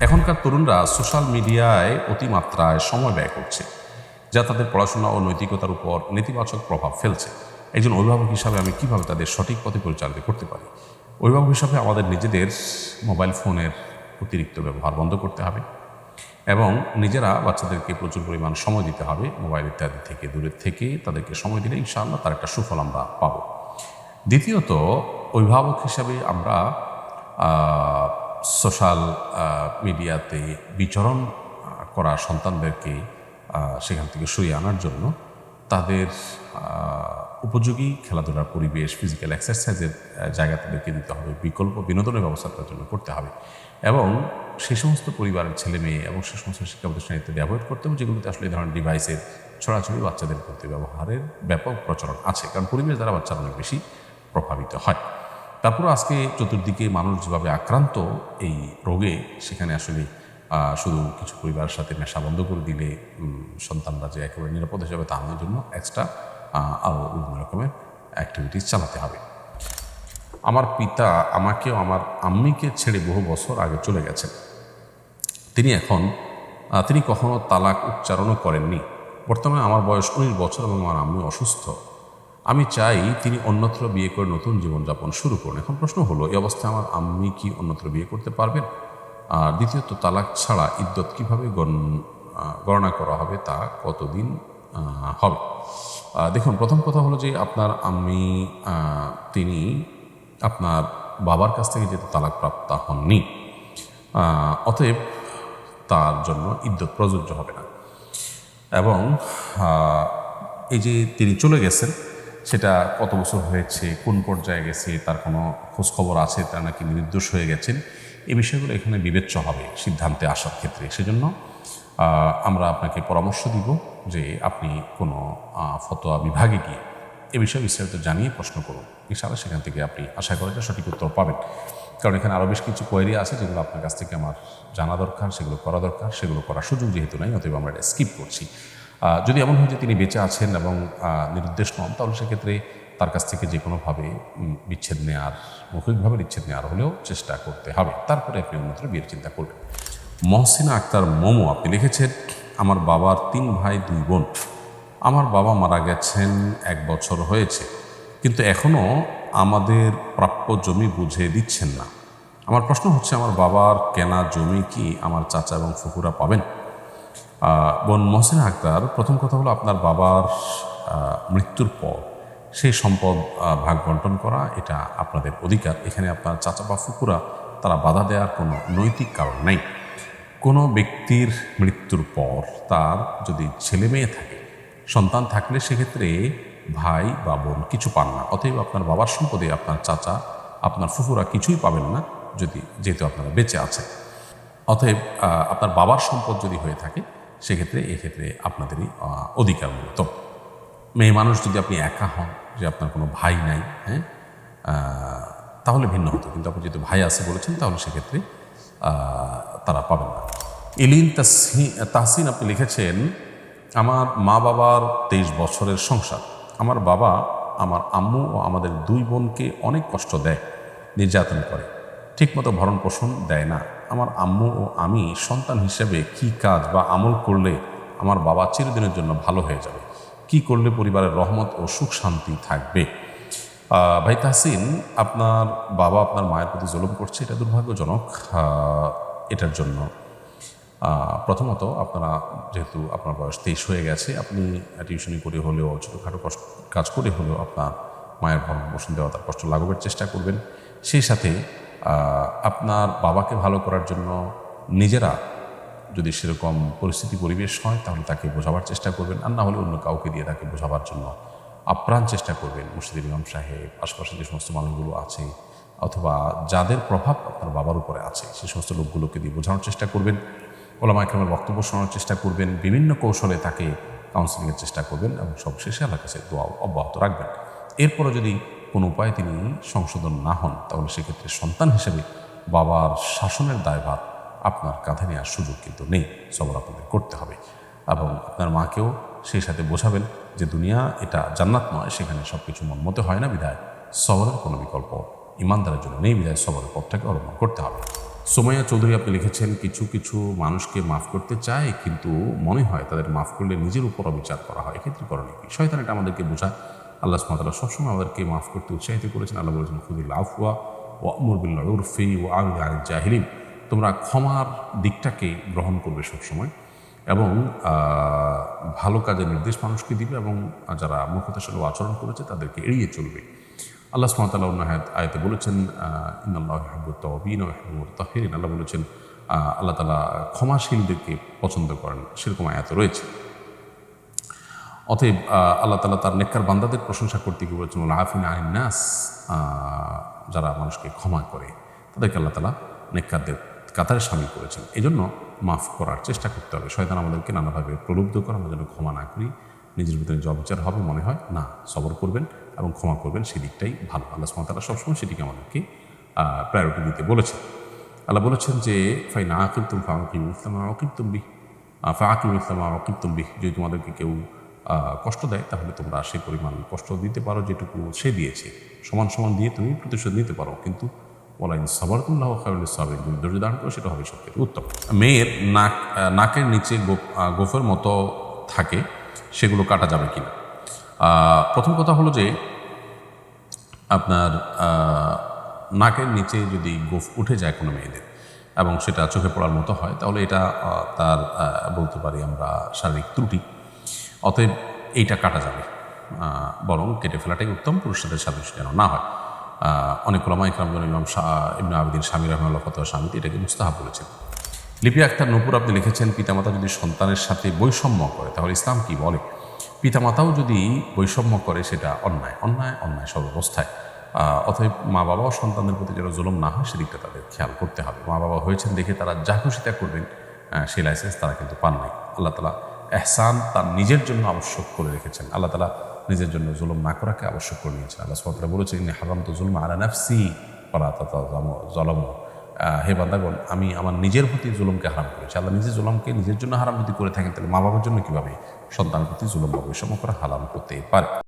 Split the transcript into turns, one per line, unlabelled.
এখনকার তরুণরা সোশ্যাল মিডিয়ায় অতিমাত্রায় সময় ব্যয় করছে, যা তাদের পড়াশোনা ও নৈতিকতার উপর নেতিবাচক প্রভাব ফেলছে। একজন অভিভাবক হিসাবে আমি কিভাবে তাদের সঠিক পথে পরিচালিত করতে পারি? অভিভাবক হিসাবে আমাদের নিজেদের মোবাইল ফোনের অতিরিক্ত ব্যবহার বন্ধ করতে হবে এবং নিজেরা বাচ্চাদেরকে প্রচুর পরিমাণ সময় দিতে হবে। মোবাইল ইত্যাদি থেকে দূরের থেকে তাদেরকে সময় দিলে ইনশাআল্লাহ তার একটা সুফল আমরা পাবো। দ্বিতীয়ত, অভিভাবক হিসাবে আমরা সোশ্যাল মিডিয়াতে বিচরণ করা সন্তানদেরকে সেখান থেকে সরিয়ে আনার জন্য তাদের উপযোগী খেলাধুলার পরিবেশ, ফিজিক্যাল এক্সারসাইজের জায়গা তাদেরকে দিতে হবে, বিকল্প বিনোদনের ব্যবস্থা তার জন্য করতে হবে এবং সেই সমস্ত পরিবারের ছেলে মেয়ে এবং সে সমস্ত শিক্ষা প্রতিষ্ঠান ইত্যাদি অ্যাভয়েড করতে হবে যেগুলোতে আসলে এই ধরনের ডিভাইসের ছড়াছড়ি বাচ্চাদের প্রতি ব্যবহারের ব্যাপক প্রচলন আছে, কারণ পরিবেশ দ্বারা বাচ্চারা অনেক বেশি প্রভাবিত হয়। তারপরও আজকে চতুর্দিকে মানুষ যেভাবে আক্রান্ত এই রোগে, সেখানে আসলে শুধু কিছু পরিবারের সাথে মেশা বন্ধ করে দিলে সন্তানরা যে একেবারে নিরাপদ হিসাবে তা আনার জন্য এক্সট্রা আরও বিভিন্ন রকমের অ্যাক্টিভিটিস চালাতে হবে। আমার পিতা আমাকেও আমার আম্মিকে ছেড়ে বহু বছর আগে চলে গেছেন। তিনি কখনো তালাক উচ্চারণও করেননি। বর্তমানে আমার বয়স 19 বছর এবং আমার আম্মি অসুস্থ। আমি চাই তিনি অন্যত্র বিয়ে করে নতুন জীবনযাপন শুরু করুন। এখন প্রশ্ন হলো, এই অবস্থায় আমার আম্মি কি অন্যত্র বিয়ে করতে পারবেন? আর দ্বিতীয়ত, তালাক ছাড়া ইদ্যত কীভাবে গণনা করা হবে, তা কতদিন হবে? দেখুন, প্রথম কথা হলো যে আপনার আম্মি তিনি আপনার বাবার কাছ থেকে যেহেতু তালাক প্রাপ্ত হননি, অতএব তার জন্য ইদ্যত প্রযোজ্য হবে না। এবং এই যে তিনি চলে গেছেন, সেটা কত বছর হয়েছে, কোন পর্যায়ে গেছে, তার কোনো খোঁজখবর আছে, তার নাকি নির্দোষ হয়ে গেছেন, এই বিষয়গুলো এখানে বিবেচ্য হবে সিদ্ধান্তে আসার ক্ষেত্রে। সেজন্য আমরা আপনাকে পরামর্শ দিব যে আপনি কোনো ফতোয়া বিভাগে গিয়ে এ বিষয়ে বিস্তারিত জানিয়ে প্রশ্ন করুন। ইনশাআল্লাহ সেখান থেকে আপনি আশা করেন যে সঠিক উত্তর পাবেন, কারণ এখানে আরও বেশ কিছু কোয়েরি আছে যেগুলো আপনার কাছ থেকে আমার জানা দরকার, সেগুলো করা দরকার। সেগুলো করার সুযোগ যেহেতু নাই, অতএব আমরা এটা স্কিপ করছি। যদি এমন হয় যে তিনি বেঁচে আছেন এবং নিরুদ্দেশ নন, তাহলে সেক্ষেত্রে তার কাছ থেকে যে কোনোভাবে বিচ্ছেদ নেওয়ার, মৌখিকভাবে বিচ্ছেদ নেওয়ার হলেও চেষ্টা করতে হবে। তারপরে আপনি অন্যত্র বিয়ের চিন্তা করবেন। মহসিনা আক্তার মোমো আপনি লিখেছেন, আমার বাবার 3 ভাই 2 বোন। আমার বাবা মারা গেছেন 1 বছর হয়েছে, কিন্তু এখনও আমাদের প্রাপ্য জমি বুঝে দিচ্ছেন না। আমার প্রশ্ন হচ্ছে, আমার বাবার কেনা জমি কি আমার চাচা এবং ফুফুরা পাবেন? বোন মহসিনা আক্তার, প্রথম কথা হলো, আপনার বাবার মৃত্যুর পর সেই সম্পদ ভাগ বন্টন করা এটা আপনাদের অধিকার। এখানে আপনার চাচা বা ফুফুরা তারা বাধা দেওয়ার কোনো নৈতিক কারণ নেই। কোনো ব্যক্তির মৃত্যুর পর তার যদি ছেলে মেয়ে থাকে, সন্তান থাকলে সেক্ষেত্রে ভাই বা বোন কিছু পান না। অতএব আপনার বাবার সম্পদে আপনার চাচা, আপনার ফুফুরা কিছুই পাবেন না যেহেতু আপনারা বেঁচে আছেন। অতএব আপনার বাবার সম্পদ যদি হয়ে থাকে সেক্ষেত্রে আপনাদেরই অধিকার মূলত। মেয়ে মানুষ যদি আপনি একা হন, যে আপনার কোনো ভাই নাই, তাহলে ভিন্ন হতো, কিন্তু আপনি যেহেতু ভাই আছে বলেছেন, তাহলে সেক্ষেত্রে তারা পাবেন না। ইলিন তাহসিন আপনি লিখেছেন, আমার মা বাবার 23 বছরের সংসার। আমার বাবা আমার আম্মু ও আমাদের 2 বোনকে অনেক কষ্ট দেয়, নির্যাতন করে, ঠিকমতো ভরণ পোষণ দেয় না। আমার আম্মু ও আমি সন্তান হিসেবে কি কাজ বা আমল করলে আমার বাবা চিরদিনের জন্য ভালো হয়ে যাবে? কি করলে পরিবারের রহমত ও সুখ শান্তি থাকবে? ভাই তাহসিন, আপনার বাবা আপনার মায়ের প্রতি জুলুম করছে, এটা দুর্ভাগ্যজনক। এটার জন্য প্রথমত আপনারা, যেহেতু আপনার বয়স 23 হয়ে গেছে, আপনি টিউশনি করে হলেও, ছোটোখাটো কাজ করে হলেও আপনার মায়ের ভরণ পোষণ দেওয়া, তার কষ্ট লাঘবের চেষ্টা করবেন। সেই সাথে আপনার বাবাকে ভালো করার জন্য নিজেরা যদি সেরকম পরিস্থিতি পরিবেশ হয়, তাহলে তাকে বোঝাবার চেষ্টা করবেন, আর না হলে অন্য কাউকে দিয়ে তাকে বোঝাবার জন্য আপ্রাণ চেষ্টা করবেন। মসজিদের ইমাম সাহেব, আশপাশে যে সমস্ত মানুষগুলো আছে, অথবা যাদের প্রভাব আপনার বাবার উপরে আছে, সেই সমস্ত লোকগুলোকে দিয়ে বোঝানোর চেষ্টা করবেন। ওলামা ইকরামের বক্তব্য শোনার চেষ্টা করবেন, বিভিন্ন কৌশলে তাকে কাউন্সিলিংয়ের চেষ্টা করবেন এবং সবশেষে আল্লাহর কাছে দোয়া অব্যাহত রাখবেন। এরপরও যদি কোনো উপায়ে তিনি সংশোধন না হন, তাহলে সেক্ষেত্রে সন্তান হিসেবে বাবার শাসনের দায়ভার আপনার কাঁধে নেওয়ার সুযোগ কিন্তু নেই। সবর আপনাদের করতে হবে এবং আপনার মাকেও সেই সাথে বোঝাবেন যে দুনিয়া এটা জান্নাত নয়, সেখানে সব কিছু মন মতো হয় না, বিধায় সবরের কোনো বিকল্প ইমানদারের জন্য নেই, বিধায় সবরের পথটাকে অবলম্বন করতে হবে। সোমাইয়া চৌধুরী আপনি লিখেছেন, কিছু কিছু মানুষকে মাফ করতে চায় কিন্তু মনে হয় তাদের মাফ করলে নিজের উপর অবিচার করা হয়, এক্ষেত্রে করণীয় কি? শয়তান এটা আমাদেরকে বোঝায়। আল্লাহ সুবহানাহু ওয়া তাআলা সবসময় আমাদেরকে মাফ করতে উৎসাহিত করেছেন। আল্লাহ বলেছেন, খুযিল আফওয়া ওয়া'মুর বিল উরফি ওয়া'রিদ আনিল জাহিলিন। তোমরা ক্ষমার দিকটাকে গ্রহণ করবে সবসময় এবং ভালো কাজের নির্দেশ মানুষকে দিবে এবং যারা মূর্খতার সঙ্গে আচরণ করেছে তাদেরকে এড়িয়ে চলবে। আল্লাহ সুবহানাহু ওয়া তাআলা অন্য আয়াতে বলেছেন, ইন্নাল্লাহা ইউহিব্বুত তাওয়াবিন ওয়া ইউহিব্বুল মুতাহহিরিন। আল্লাহ বলেছেন আল্লাহ তাআলা ক্ষমাশীলদেরকে পছন্দ করেন, সেরকম আয়াত রয়েছে। অতএব আল্লাহ তাআলা তার নেককার বান্দাদের প্রশংসা করতে গিয়ে বলেছেন, ওয়াল আফিনা আনিন নাস, যারা মানুষকে ক্ষমা করে তাদেরকে আল্লাহ তাআলা নেককারদের কাতারে শামিল করেছেন। এই জন্য মাফ করার চেষ্টা করতে হবে। শয়তান আমাদেরকে নানাভাবে প্রলুব্ধ করে আমরা যেন ক্ষমা না করি, নিজের ভিতরে যে অবিচার হবে মনে হয় না, সবর করবেন এবং ক্ষমা করবেন, সেদিকটাই ভালো। আল্লাহ সুবহানাহু ওয়া তাআলা সবসময় সেটিকে আমাদেরকে প্রায়োরিটি দিতে বলেছেন। আল্লাহ বলেছেন যে ফাইন আকিবতুম ফাআকিবু মিসলা মা আকিবতুম বিহি ফাআকিবু মিসলা মা আকিবতুম বিহি। যদি তোমাদেরকে কেউ কষ্ট দেয় তাহলে তোমরা সেই পরিমাণ কষ্ট দিতে পারো যেটুকু সে দিয়েছে, সমান সমান দিয়ে তুমি প্রতিশোধ নিতে পারো। কিন্তু ওয়ালাইন সাবারতুম লাহু খায়রুল লিস-সাবিরিন, যদি ধৈর্য ধারণ করো সেটা হবে সবথেকে উত্তম। মেয়ের নাকের নিচে গোফের মতো থাকে, সেগুলো কাটা যাবে কিনা? প্রথম কথা হলো যে আপনার নাকের নিচে যদি গোফ উঠে যায় কোনো মেয়েদের এবং সেটা চোখে পড়ার মতো হয় তাহলে এটা তার বলতে পারি আমরা শারীরিক ত্রুটি, অতএব এইটা কাটা যাবে, বরং কেটে ফেলাটাই উত্তম, পুরুষদের সাদৃশ্য যেন না হয়। অনেক ওলামা ইকরাম যেমন ইমাম ইবনে আবিদিন শামী রাহিমাহুল্লাহ ফতোয়া শামীতে এটাকে মুস্তাহাব বলেছেন। লিপি আক্তার নূপুর আপনি লিখেছেন, পিতামাতা যদি সন্তানের সাথে বৈষম্য করে তাহলে ইসলাম কি বলে? পিতামাতাও যদি বৈষম্য করে সেটা অন্যায়, অন্যায়, অন্যায় সর্বাবস্থায়। অতএব মা বাবাও সন্তানদের প্রতি যেন জুলুম না হয় সেদিকটা তাদের খেয়াল করতে হবে। মা বাবা হয়েছেন দেখে তারা যা খুশি তা করবেন, সেই লাইসেন্স তারা কিন্তু পান নাই। আল্লাহ তাআলা এহসান তার নিজের জন্য আবশ্যক করে রেখেছেন। আল্লাহ তাআলা নিজের জন্য জুলুম না করাকে আবশ্যক করে নিয়েছেন। আল্লাহ সুবহানাহু ওয়া তাআলা বলেছেন, ইন্নী হারামতু যুলমা আলা নাফসি ফালা তাযালামু। হে বান্দাগণ, আমি আমার নিজের প্রতি জুলুমকে হারাম করেছি। আল্লাহ নিজের জুলুমকে নিজের জন্য হারাম যদি করে থাকেন তাহলে মা বাবার জন্য কীভাবে সন্তানের প্রতি জুলুম বা বৈষম্য করা হারাম করতে পারে?